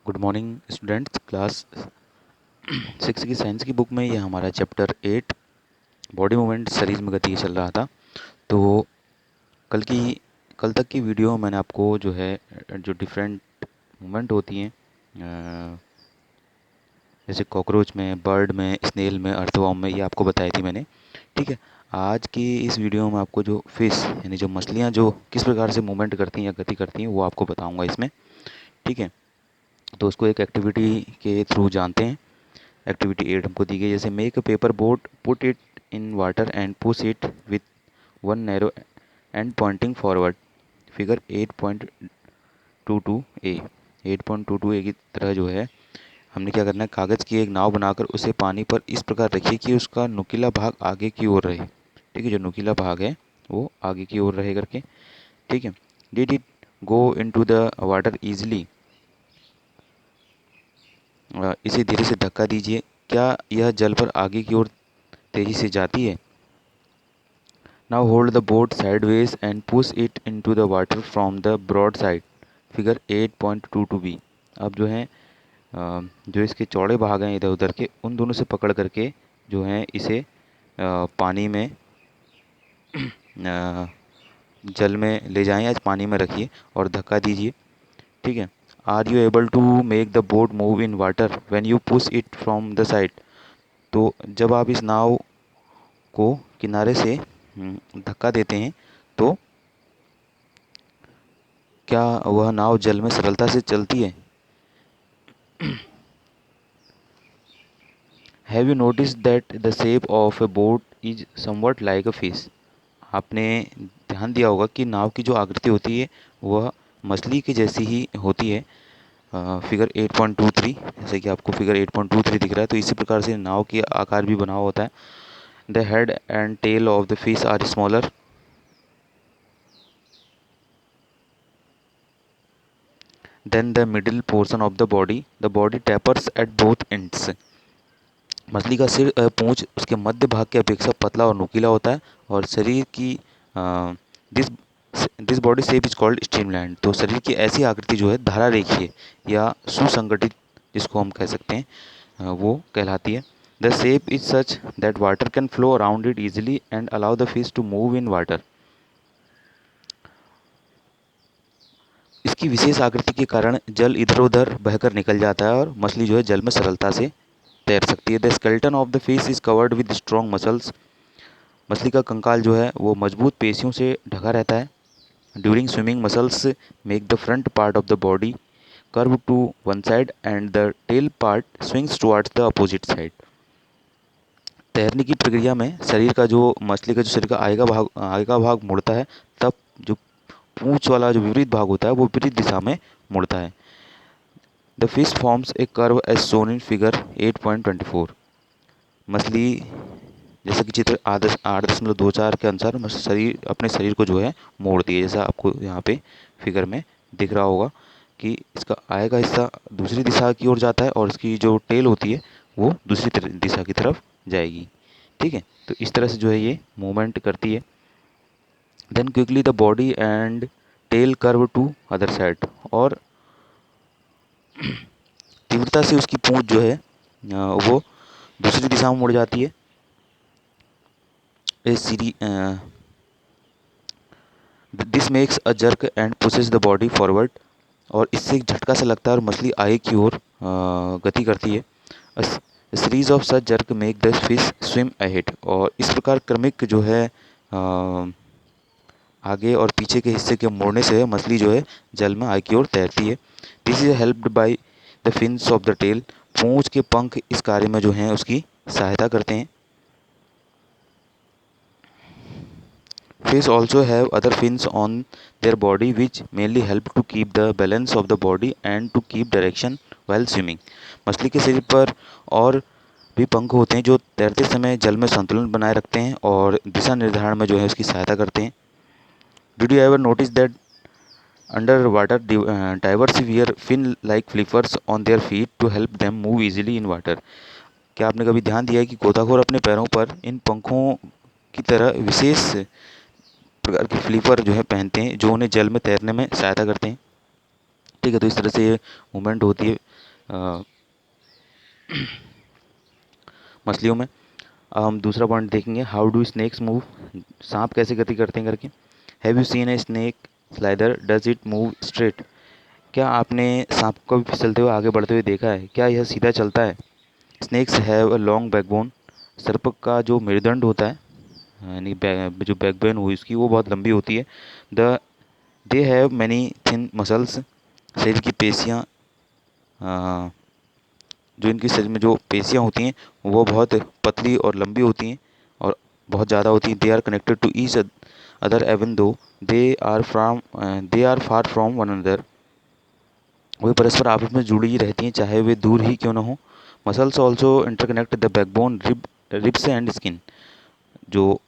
Good morning students. Class 6 की science की book में ये हमारा चैप्टर 8 बॉडी मूवमेंट शरीर में गति चल रहा था। तो कल तक की वीडियो मैंने आपको जो है जो डिफरेंट मूवमेंट होती हैं जैसे कॉकरोच में, बर्ड में, स्नेल में, अर्थवॉर्म में, ये आपको बताई थी मैंने। ठीक है। आज की इस वीडियो में आपको जो फिश यानी जो मछलियाँ जो किस प्रकार से मूवमेंट करती हैं या गति करती हैं वो आपको बताऊँगा इसमें। ठीक है। तो उसको एक एक्टिविटी के थ्रू जानते हैं। एक्टिविटी 8 हमको दी गई, जैसे make a paper boat, put it in water and push it with one narrow and Poynting forward. Figure 8.22 ए 8.22 ए की तरह जो है हमने क्या करना है, कागज़ की एक नाव बनाकर उसे पानी पर इस प्रकार रखिए कि उसका नुकीला भाग आगे की ओर रहे। ठीक है, जो नुकीला भाग है वो आगे की ओर रहे करके। ठीक है। Did it go into the water easily, इसे धीरे से धक्का दीजिए। क्या यह जल पर आगे की ओर तेज़ी से जाती है? Now hold the boat sideways and push it into the water from the broad side. Figure 8.22 B. अब जो है जो इसके चौड़े भाग हैं इधर उधर के, उन दोनों से पकड़ करके जो है इसे पानी में जल में ले जाएं या पानी में रखिए और धक्का दीजिए। ठीक है। Are you able to make the boat move in water when you push it from the side. तो जब आप इस नाव को किनारे से धक्का देते हैं तो क्या वह नाव जल में सरलता से चलती है? Have you notice that the shape of A boat is somewhat like a fish. आपने ध्यान दिया होगा कि नाव की जो आकृति होती है वह मछली की जैसी ही होती है। फिगर 8.23, जैसे कि आपको फिगर 8.23 दिख रहा है, तो इसी प्रकार से नाव की आकार भी बना होता है। The head and tail of the fish are smaller than the middle portion of the body. The body tapers at both ends. मछली का सिर पूंछ उसके मध्य भाग की अपेक्षा पतला और नुकीला होता है और शरीर की this this body shape is called streamline. तो शरीर की ऐसी आकृति जो है धारा रेखीय या सुसंगठित, जिसको हम कह सकते हैं, वो कहलाती है। The shape is such that water can flow around it easily and allow the fish to move in water. इसकी विशेष आकृति के कारण जल इधर उधर बहकर निकल जाता है और मछली जो है जल में सरलता से तैर सकती है। The skeleton of the fish is covered with strong muscles. मछली का कंकाल जो है वो मजबूत पेशियों से ढका रहता है। During swimming muscles make the front part of the body curve to one side and the tail part swings towards the opposite side. तैरने की प्रक्रिया में शरीर का जो मछली का जो शरीर का आगे का भाग मुड़ता है, तब जो पूंछ वाला जो विपरीत भाग होता है वो विपरीत दिशा में मुड़ता है। The fish forms a curve as shown in figure 8.24। मछली जैसा कि चित्र 8.24 के अनुसार शरीर अपने शरीर को जो है मोड़ती है, जैसा आपको यहाँ पे फिगर में दिख रहा होगा कि इसका आगे का हिस्सा दूसरी दिशा की ओर जाता है और इसकी जो टेल होती है वो दूसरी दिशा की तरफ जाएगी। ठीक है। तो इस तरह से जो है ये मूवमेंट करती है। Then quickly the body and tail curve to other side. और तीव्रता से उसकी पूंछ जो है वो दूसरी दिशा में मुड़ जाती है। This makes a jerk and pushes the body forward. और इससे एक झटका सा लगता है और मछली आगे की ओर गति करती है। Series of such jerk make the fish swim ahead. और इस प्रकार क्रमिक जो है आगे और पीछे के हिस्से के मोड़ने से मछली जो है जल में आगे की ओर तैरती है। This is helped by the fins of the tail. पूंछ के पंख इस कार्य में जो हैं उसकी सहायता करते हैं। Fish also have other fins on their body which mainly help to keep the balance of the body and to keep direction while swimming. मछली के शरीर पर और भी पंख होते हैं जो तैरते समय जल में संतुलन बनाए रखते हैं और दिशा निर्धारण में जो है उसकी सहायता करते हैं। Did you ever notice that underwater divers wear fin-like flippers on their feet to help them move easily in water? क्या आपने कभी ध्यान दिया है कि गोताखोर अपने पैरों पर इन पंखों की तरह विशेष प्रकार के फ्लिपर जो है पहनते हैं जो उन्हें जल में तैरने में सहायता करते हैं? ठीक ठीक है, तो इस तरह से ये मूवमेंट होती है मछलियों में। अब हम दूसरा पॉइंट देखेंगे, हाउ डू स्नेक्स मूव, सांप कैसे गति करते हैं करके। Have you seen a snake slider, does it move straight, क्या आपने सांप को भी फिसलते हुए आगे बढ़ते हुए देखा है, क्या यह सीधा चलता है। Snakes have a long backbone, सर्प का जो मेरुदंड होता है, यानी जो बैकबोन हुई उसकी, वो बहुत लंबी होती है। The they have many thin muscles, शरीर की पेशियाँ, जो इनके शरीर में जो पेशियाँ होती हैं वो बहुत पतली और लंबी होती हैं और बहुत ज़्यादा होती हैं। They are connected to each other even they are far from one another, वे परस्पर आपस में जुड़ी ही रहती हैं चाहे वे दूर ही क्यों न हो। Muscles also interconnect the backbone ribs and skin, जो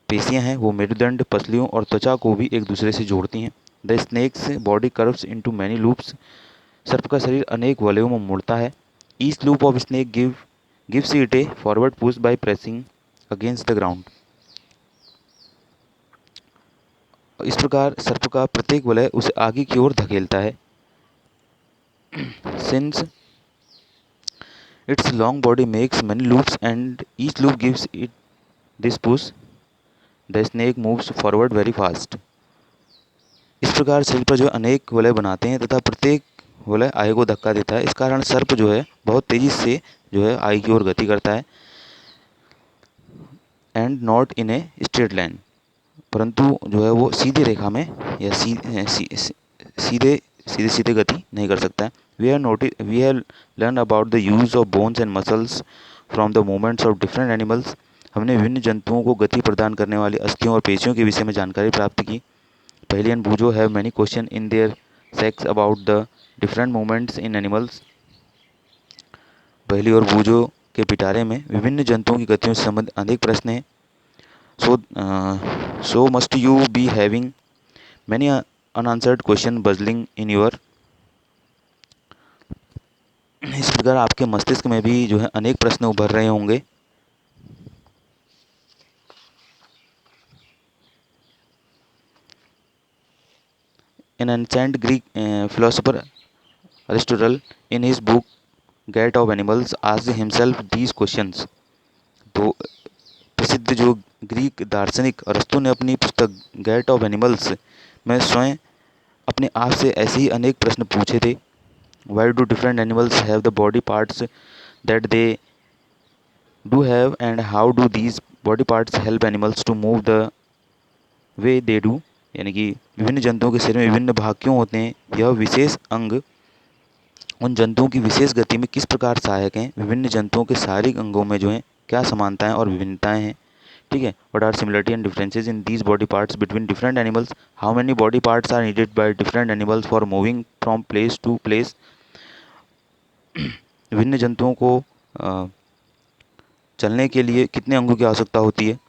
पेशियाँ हैं वो मेरुदंड, पसलियों और त्वचा को भी एक दूसरे से जोड़ती हैं। The snake's body curves into many loops, सर्प का शरीर अनेक वलयों में मुड़ता है। Each loop of snake gives it a forward push by pressing against the ground, इस प्रकार सर्प का प्रत्येक वलय उसे आगे की ओर धकेलता है। Since its long body makes many loops and each loop gives it this push, the snake moves forward very fast. इस प्रकार शरीर पर जो अनेक वलय बनाते हैं तथा प्रत्येक वलय आगे को धक्का देता है, इस कारण सर्प जो है बहुत तेजी से जो है आगे की ओर गति करता है। And not in a straight line, परंतु जो है वो सीधी रेखा में या सीधे सीधे सीधे गति नहीं कर सकता है। We have learn about the use of bones and muscles from the movements of different animals, हमने विभिन्न जंतुओं को गति प्रदान करने वाली अस्थियों और पेशियों के विषय में जानकारी प्राप्त की। Paheliyan Bujho have many questions in their sex about the different movements in animals, पहेली और बूझो के पिटारे में विभिन्न जंतुओं की गतियों से संबंधित अनेक प्रश्न हैं। So must you be having many unanswered question buzzing in your, इस प्रकार आपके मस्तिष्क में भी जो है अनेक प्रश्न उभर रहे होंगे। An ancient Greek philosopher Aristotle in his book Gait of Animals asked himself these questions, तो प्रसिद्ध जो ग्रीक दार्शनिक अरस्तु ने अपनी पुस्तक गैट ऑफ एनिमल्स में स्वयं अपने आप से ऐसे ही अनेक प्रश्न पूछे थे। Why do different animals have the body parts that they do have and how do these body parts help animals to move the way they do, यानी कि विभिन्न जंतुओं के शरीर में विभिन्न भाग क्यों होते हैं, यह विशेष अंग उन जंतुओं की विशेष गति में किस प्रकार सहायक हैं, विभिन्न जंतुओं के शारीरिक अंगों में जो है क्या समानताएं और विभिन्नताएं हैं। ठीक है, what are similarity and differences in these body parts between different animals, how many body parts are needed by different animals for moving from place to place, विभिन्न जंतुओं को चलने के लिए कितने अंगों की आवश्यकता होती है।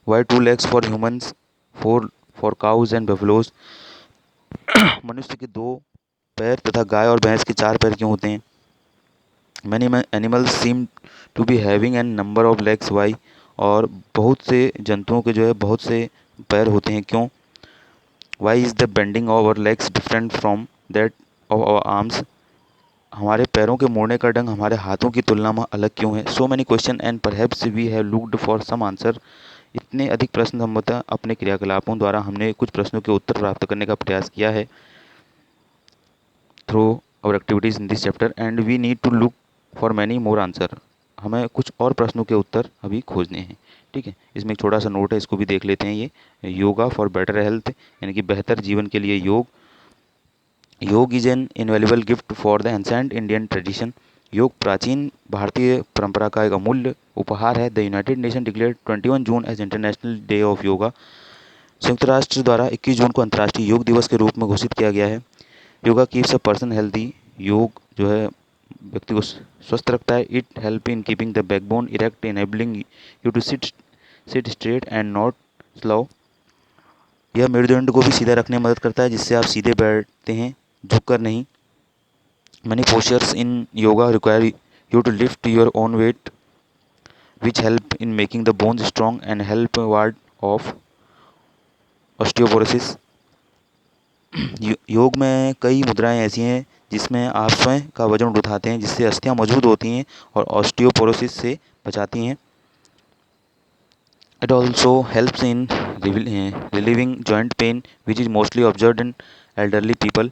Why 2 legs for humans, 4 for cows and buffaloes, मनुष्य के 2 पैर तथा गाय और भैंस के 4 पैर क्यों होते हैं। Many animals seem to be having an number of legs, why, और बहुत से जंतुओं के जो है बहुत से पैर होते हैं क्यों। Why is the bending of our legs different from that of our arms, हमारे पैरों के मोड़ने का ढंग हमारे हाथों की तुलना में अलग क्यों है। So many question and perhaps we have looked for some answer, इतने अधिक प्रश्न संभवतः अपने क्रियाकलापों द्वारा हमने कुछ प्रश्नों के उत्तर प्राप्त करने का प्रयास किया है through our activities in this chapter and we need to look for many more answer, हमें कुछ और प्रश्नों के उत्तर अभी खोजने हैं। ठीक है, इसमें एक छोटा सा नोट है, इसको भी देख लेते हैं। ये योगा फॉर बेटर हेल्थ, यानी कि बेहतर जीवन के लिए yoga. Yoga is an invaluable gift for the ancient Indian tradition, yoga प्राचीन भारतीय परंपरा का एक अमूल्य उपहार है। The United Nation declare 21 June as International Day of yoga, संयुक्त राष्ट्र द्वारा 21 जून को अंतर्राष्ट्रीय योग दिवस के रूप में घोषित किया गया है। Yoga keeps a person healthy, yoga जो है व्यक्ति को स्वस्थ रखता है। It help in keeping the backbone erect, enabling you to sit straight and not slow, यह मेरुदंड को भी सीधा रखने में मदद करता है जिससे आप सीधे बैठते हैं, झुककर नहीं। Many postures in yoga require you to lift your own weight, which help in making the bones strong and help ward off osteoporosis. योग में कई मुद्राएं ऐसी हैं जिसमें आप स्वयं का वजन उठाते हैं, जिससे अस्थियां मजबूत होती हैं और ऑस्टियोपोरोसिस से बचाती हैं। It also helps in relieving joint pain which is mostly observed in elderly people.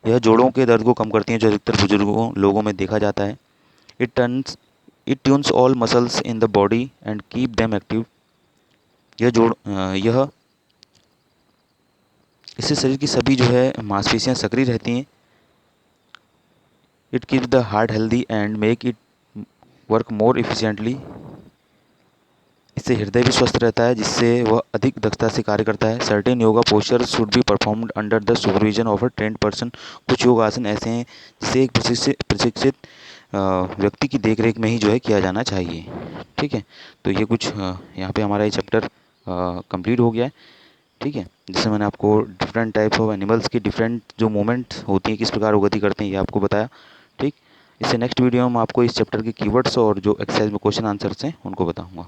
यह जोड़ों के दर्द को कम करती हैं, जो अधिकतर बुजुर्गों लोगों में देखा जाता है। It turns it tunes all muscles in the body and keep them active. यह इससे शरीर की सभी जो है मांसपेशियां सक्रिय रहती हैं। It keeps the heart healthy and make it work more efficiently. इससे हृदय भी स्वस्थ रहता है, जिससे वह अधिक दक्षता से कार्य करता है। Certain yoga posture should be performed under the supervision of a trend person. कुछ योग आसन ऐसे हैं जिसे एक प्रशिक्षित व्यक्ति की देखरेख में ही जो है किया जाना चाहिए। ठीक है, तो ये कुछ यहाँ पे हमारा ये चैप्टर कंप्लीट हो गया है। ठीक है, जिससे मैंने आपको डिफरेंट टाइप्स ऑफ एनिमल्स की डिफरेंट जो मूवमेंट होती हैं, किस प्रकार वो गति करते हैं, ये आपको बताया। ठीक, इससे नेक्स्ट वीडियो में आपको इस चैप्टर के कीवर्ड्स और जो एक्सरसाइज में क्वेश्चन आंसर्स हैं उनको बताऊँगा।